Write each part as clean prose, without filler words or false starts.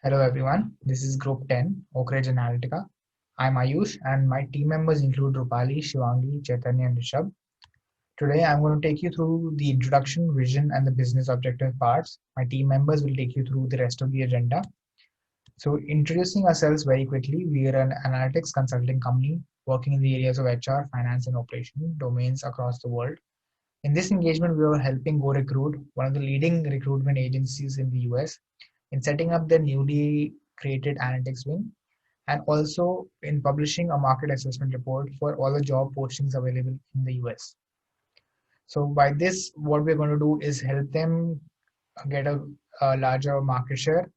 Hello everyone, this is Group 10, Oak Ridge Analytica. I'm Ayush and my team members include Rupali, Shivangi, Chaitanya and Rishabh. Today I'm going to take you through the introduction, vision and the business objective parts. My team members will take you through the rest of the agenda. So introducing ourselves very quickly, we are an analytics consulting company working in the areas of HR, finance and operation domains across the world. In this engagement, we are helping GoRecruit, one of the leading recruitment agencies in the US, in setting up their newly created analytics wing and also in publishing a market assessment report for all the job postings available in the US. So by this, what we're going to do is help them get a larger market share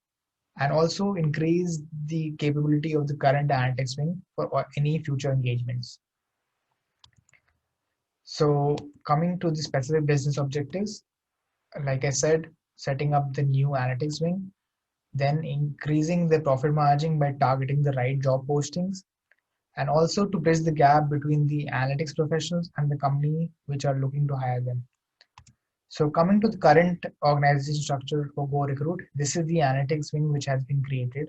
and also increase the capability of the current analytics wing for any future engagements. So coming to the specific business objectives, like I said, setting up the new analytics wing, then increasing the profit margin by targeting the right job postings, and also to bridge the gap between the analytics professionals and the company which are looking to hire them. So coming to the current organization structure for GoRecruit, this is the analytics wing which has been created.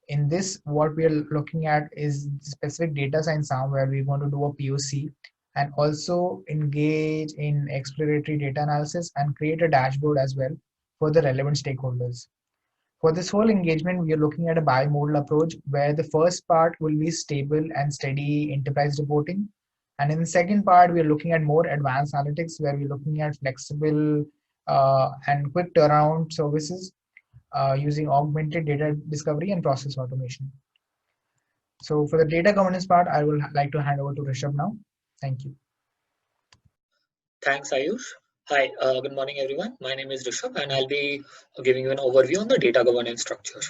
In this, what we are looking at is the specific data science arm where we want to do a POC and also engage in exploratory data analysis and create a dashboard as well for the relevant stakeholders. For this whole engagement, we are looking at a bimodal approach where the first part will be stable and steady enterprise reporting. And in the second part, we are looking at more advanced analytics where we're looking at flexible and quick turnaround services using augmented data discovery and process automation. So for the data governance part, I will like to hand over to Rishabh now. Thank you. Thanks, Ayush. Hi, good morning, everyone. My name is Rishabh, and I'll be giving you an overview on the data governance structure.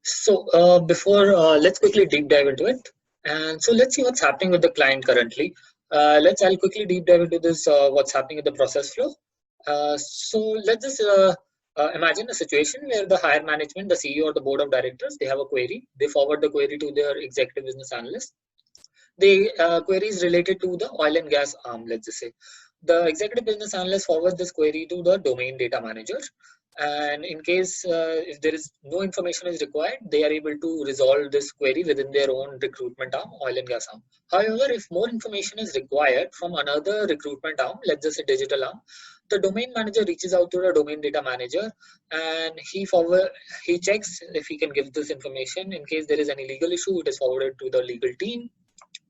So, let's quickly deep dive into it. And so, let's see what's happening with the client currently. I'll quickly deep dive into this, what's happening in the process flow. So, let's just imagine a situation where the higher management, the CEO or the board of directors, they have a query. They forward the query to their executive business analyst. The query is related to the oil and gas arm, let's just say. The executive business analyst forwards this query to the domain data manager. And in case if there is no information is required, they are able to resolve this query within their own recruitment arm, oil and gas arm. However, if more information is required from another recruitment arm, let's just say digital arm, the domain manager reaches out to the domain data manager and he checks if he can give this information. In case there is any legal issue, it is forwarded to the legal team,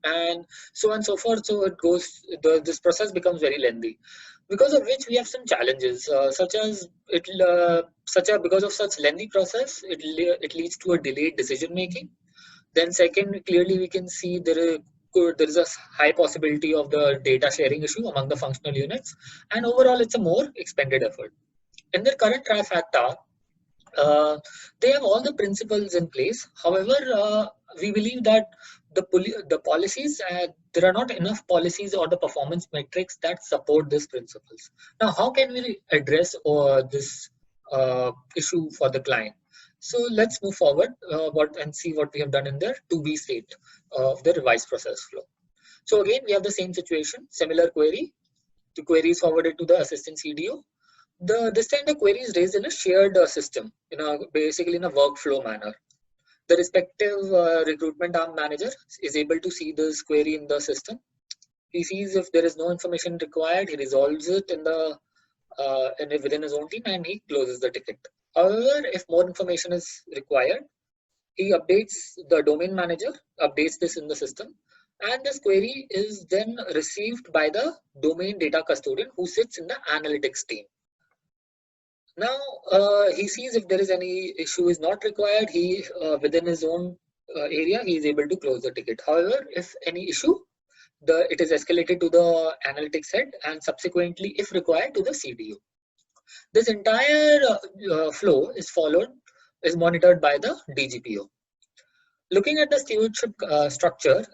and so on and so forth. So it goes, this process becomes very lengthy, because of which we have some challenges, because of such lengthy process, it leads to a delayed decision making. Then second, clearly we can see there is a high possibility of the data sharing issue among the functional units, and overall it's a more expended effort. In their current trifecta, they have all the principles in place. However, we believe that the policies, there are not enough policies or the performance metrics that support these principles. Now, how can we address this issue for the client? So let's move forward and see what we have done in the to-be state of the revised process flow. So again, we have the same situation, similar query. The query is forwarded to the assistant CDO. This time the query is raised in a shared system, basically in a workflow manner. The respective recruitment arm manager is able to see this query in the system. He sees if there is no information required, he resolves it within his own team, and he closes the ticket. However, if more information is required, he updates the domain manager, updates this in the system, and this query is then received by the domain data custodian who sits in the analytics team. Now, he sees if there is any issue is not required, he within his own area, he is able to close the ticket. However, if any issue, it is escalated to the analytics head and subsequently, if required, to the CDO. This entire flow is monitored by the DGPO. Looking at the stewardship structure,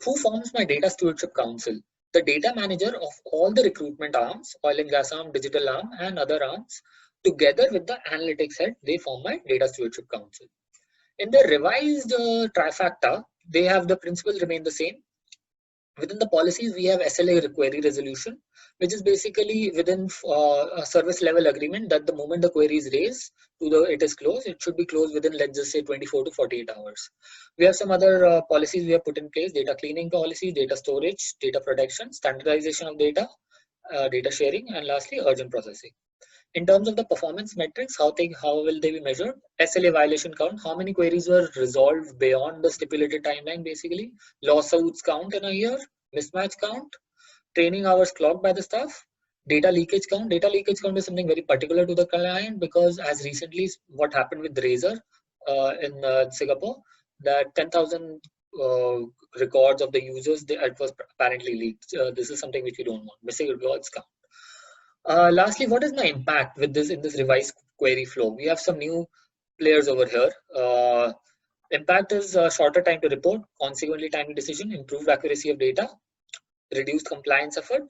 who forms my data stewardship council? The data manager of all the recruitment arms, oil and gas arm, digital arm, and other arms, together with the analytics head, they form my data stewardship council. In the revised trifecta, they have the principles remain the same, Within the policies, we have SLA query resolution, which is basically within a service level agreement that the moment the query is raised to it is closed, it should be closed within, let's just say, 24 to 48 hours. We have some other policies we have put in place: data cleaning policy, data storage, data protection, standardization of data, data sharing, and lastly, urgent processing. In terms of the performance metrics, how will they be measured? SLA violation count, how many queries were resolved beyond the stipulated timeline, basically. Lawsuits count in a year, mismatch count, training hours clocked by the staff, data leakage count. Data leakage count is something very particular to the client, because as recently what happened with Razer in Singapore, that 10,000 uh, records of the users, it was apparently leaked. This is something which we don't want. Missing records count. Lastly, what is my impact with this in this revised query flow? We have some new players over here. Impact is shorter time to report, consequently timely decision, improved accuracy of data, reduced compliance effort,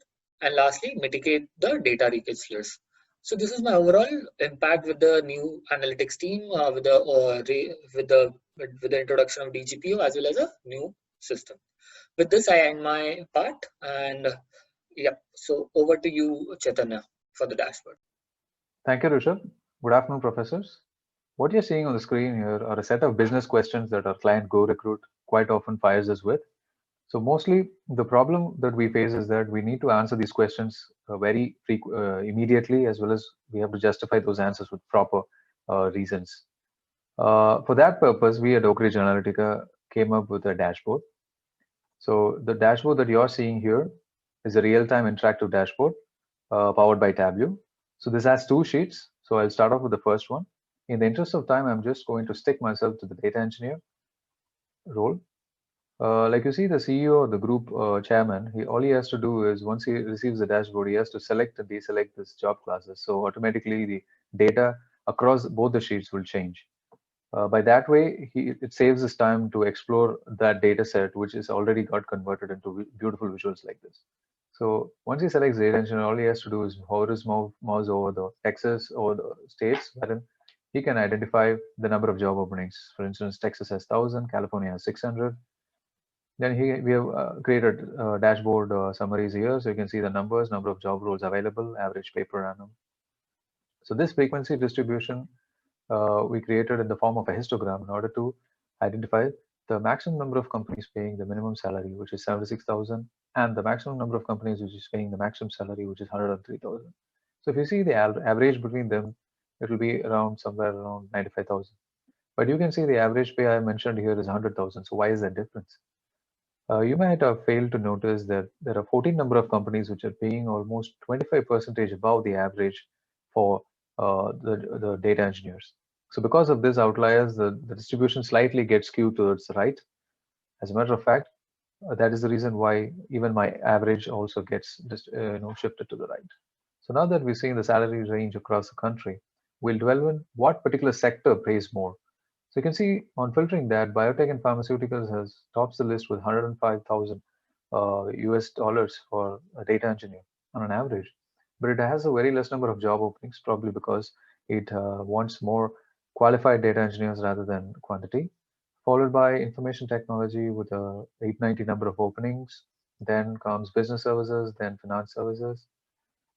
and lastly, mitigate the data leakage risk. So this is my overall impact with the new analytics team, with the introduction of DGPO as well as a new system. With this, I end my part, and yep. So over to you, Chaitanya, for the dashboard. Thank you, Rishabh. Good afternoon, professors. What you're seeing on the screen here are a set of business questions that our client GoRecruit quite often fires us with. So mostly the problem that we face is that we need to answer these questions immediately, as well as we have to justify those answers with proper reasons. For that purpose, we at Oak Ridge Analytica came up with a dashboard. So the dashboard that you're seeing here is a real-time interactive dashboard powered by Tableau. So this has two sheets. So I'll start off with the first one. In the interest of time, I'm just going to stick myself to the data engineer role. Like you see, the CEO or the group chairman, all he has to do is once he receives the dashboard, he has to select and deselect this job classes. So automatically the data across both the sheets will change. By that way, it saves us time to explore that data set, which is already got converted into beautiful visuals like this. So once he selects data engineer, all he has to do is hover his mouse over the Texas or the states, wherein he can identify the number of job openings. For instance, Texas has 1,000, California has 600. Then we have created dashboard summaries here, so you can see the numbers, number of job roles available, average pay per annum. So this frequency distribution we created in the form of a histogram in order to identify the maximum number of companies paying the minimum salary, which is 76,000, and the maximum number of companies which is paying the maximum salary, which is 103,000. So if you see the average between them, it will be around somewhere around 95,000. But you can see the average pay I mentioned here is 100,000. So why is that difference? You might have failed to notice that there are 14 number of companies which are paying almost 25% above the average for the data engineers. So because of this outliers, the distribution slightly gets skewed towards the right. As a matter of fact, that is the reason why even my average also gets shifted to the right. So now that we're seeing the salary range across the country, we'll dwell in what particular sector pays more. So you can see on filtering that biotech and pharmaceuticals has tops the list with 105,000 US dollars for a data engineer on an average, but it has a very less number of job openings, probably because it wants more qualified data engineers rather than quantity, followed by information technology with a 890 number of openings. Then comes business services, then finance services.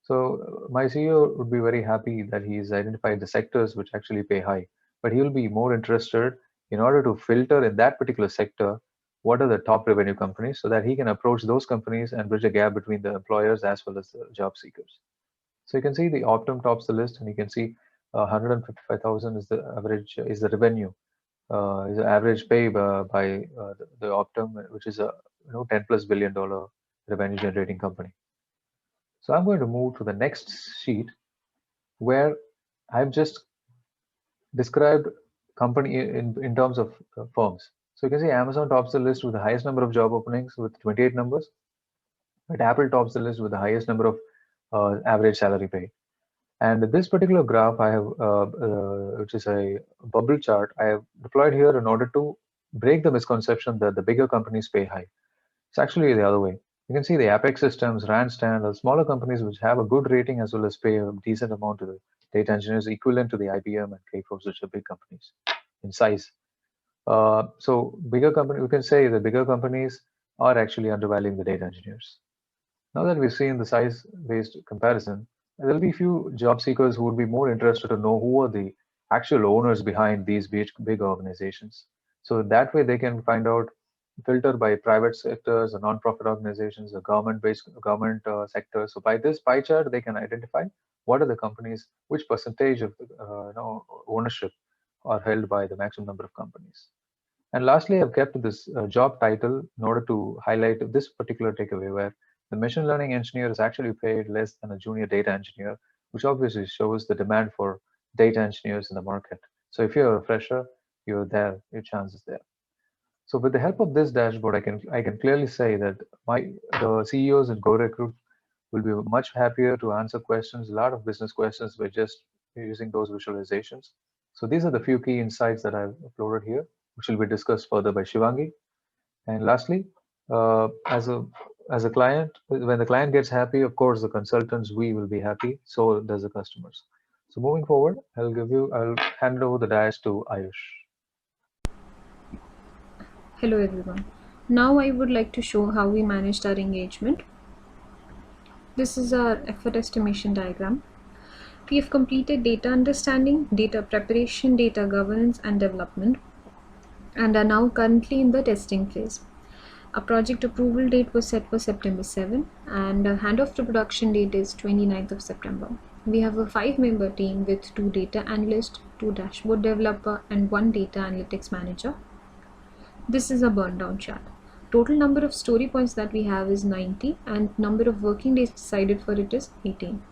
So my CEO would be very happy that he's identified the sectors which actually pay high, but he will be more interested in order to filter in that particular sector what are the top revenue companies so that he can approach those companies and bridge a gap between the employers as well as the job seekers. So you can see the Optum tops the list, and you can see 155,000 is the average is the revenue is the average pay by the Optum, which is a $10+ billion revenue generating company. So I'm going to move to the next sheet where I've just described company in terms of firms. So you can see Amazon tops the list with the highest number of job openings with 28 numbers, but Apple tops the list with the highest number of average salary pay. And this particular graph I have, which is a bubble chart, I have deployed here in order to break the misconception that the bigger companies pay high. It's actually the other way. You can see the Apex Systems, Randstad, are smaller companies which have a good rating as well as pay a decent amount to the data engineers, equivalent to the IBM and Kforce, which are big companies in size. So bigger company, you can say the bigger companies are actually undervaluing the data engineers. Now that we've seen the size-based comparison, there'll be few job seekers who would be more interested to know who are the actual owners behind these big organizations. So that way they can find out, filter by private sectors or non-profit organizations or government-based government sectors. So by this pie chart, they can identify what are the companies, which percentage of ownership are held by the maximum number of companies. And lastly, I've kept this job title in order to highlight this particular takeaway where the machine learning engineer is actually paid less than a junior data engineer, which obviously shows the demand for data engineers in the market. So if you're a fresher, you're there, your chance is there. So with the help of this dashboard, I can clearly say that the CEOs in GoRecruit will be much happier to answer questions, a lot of business questions by just using those visualizations. So these are the few key insights that I've uploaded here, which will be discussed further by Shivangi. And lastly, as a client, when the client gets happy, of course, the consultants, we will be happy. So does the customers. So moving forward, I'll hand over the dice to Ayush. Hello everyone. Now I would like to show how we managed our engagement. This is our effort estimation diagram. We have completed data understanding, data preparation, data governance and development, and are now currently in the testing phase. Our project approval date was set for September 7 and handoff to production date is 29th of September. We have a 5-member team with 2 data analysts, 2 dashboard developer and 1 data analytics manager. This is a burn down chart. Total number of story points that we have is 90 and number of working days decided for it is 18.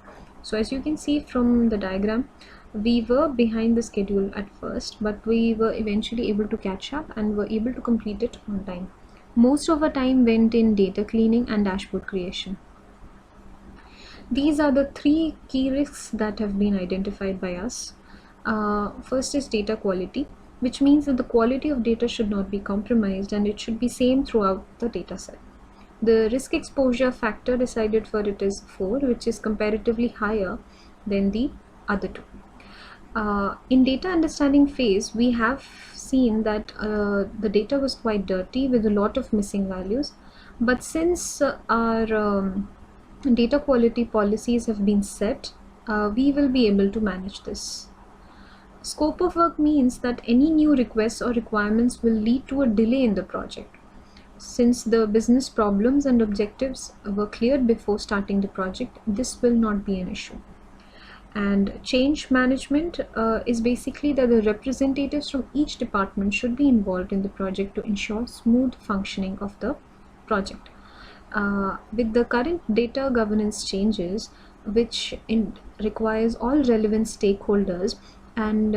So as you can see from the diagram, we were behind the schedule at first, but we were eventually able to catch up and were able to complete it on time. Most of our time went in data cleaning and dashboard creation. These are the 3 key risks that have been identified by us. First is data quality, which means that the quality of data should not be compromised and it should be same throughout the data set. The risk exposure factor decided for it is 4, which is comparatively higher than the other 2. In data understanding phase, we have seen that the data was quite dirty with a lot of missing values, but since our data quality policies have been set, we will be able to manage this. Scope of work means that any new requests or requirements will lead to a delay in the project. Since the business problems and objectives were cleared before starting the project, this will not be an issue. And change management is basically that the representatives from each department should be involved in the project to ensure smooth functioning of the project. With the current data governance changes, which requires all relevant stakeholders and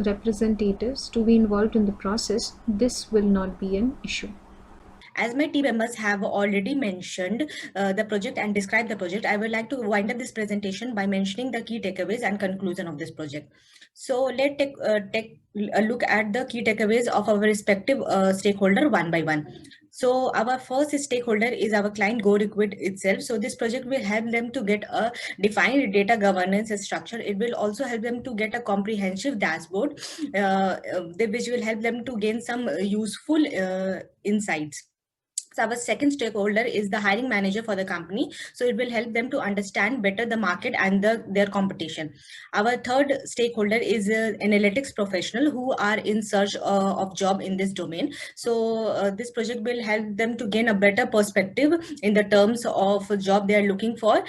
representatives to be involved in the process, this will not be an issue. As my team members have already mentioned the project and described the project, I would like to wind up this presentation by mentioning the key takeaways and conclusion of this project. So let's take a look at the key takeaways of our respective stakeholder one by one. So our first stakeholder is our client GoRecruit itself. So this project will help them to get a defined data governance structure. It will also help them to get a comprehensive dashboard, which will help them to gain some useful insights. So our second stakeholder is the hiring manager for the company. So it will help them to understand better the market and their competition. Our third stakeholder is analytics professional who are in search of job in this domain. So this project will help them to gain a better perspective in the terms of job they are looking for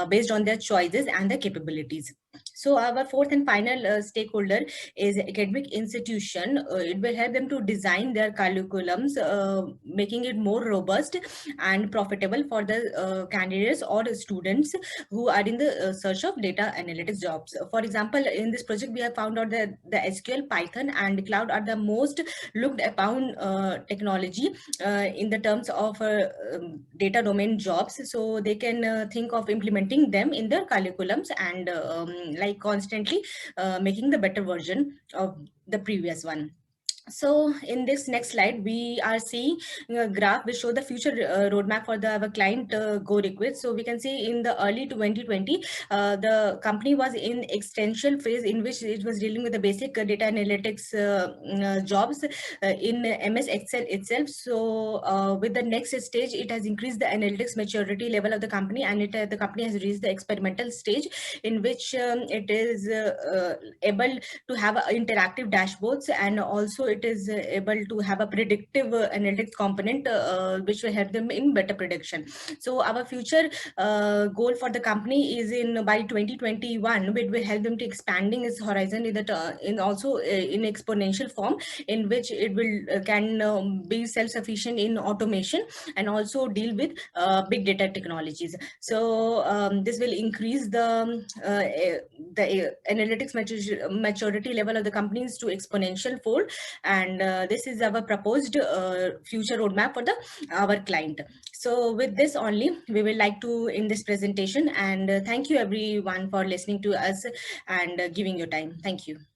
based on their choices and their capabilities. So our fourth and final stakeholder is academic institution. It will help them to design their curriculums, making it more robust and profitable for the candidates or the students who are in the search of data analytics jobs. For example, in this project, we have found out that the SQL, Python, and cloud are the most looked upon technology in the terms of data domain jobs. So they can think of implementing them in their curriculums and like constantly making the better version of the previous one. So in this next slide, we are seeing a graph which show the future roadmap for our client GoRequest. So we can see in the early 2020, the company was in extension phase in which it was dealing with the basic data analytics jobs in MS Excel itself. So with the next stage, it has increased the analytics maturity level of the company, and the company has reached the experimental stage in which it is able to have interactive dashboards, and also it is able to have a predictive analytics component which will help them in better prediction. So our future goal for the company is in by 2021, which will help them to expanding its horizon in also in exponential form, in which it will can be self-sufficient in automation and also deal with big data technologies. So this will increase the analytics maturity level of the companies to exponential fold, and this is our proposed future roadmap for our client. So with this only, we will like to end this presentation, and thank you everyone for listening to us and giving your time. Thank you.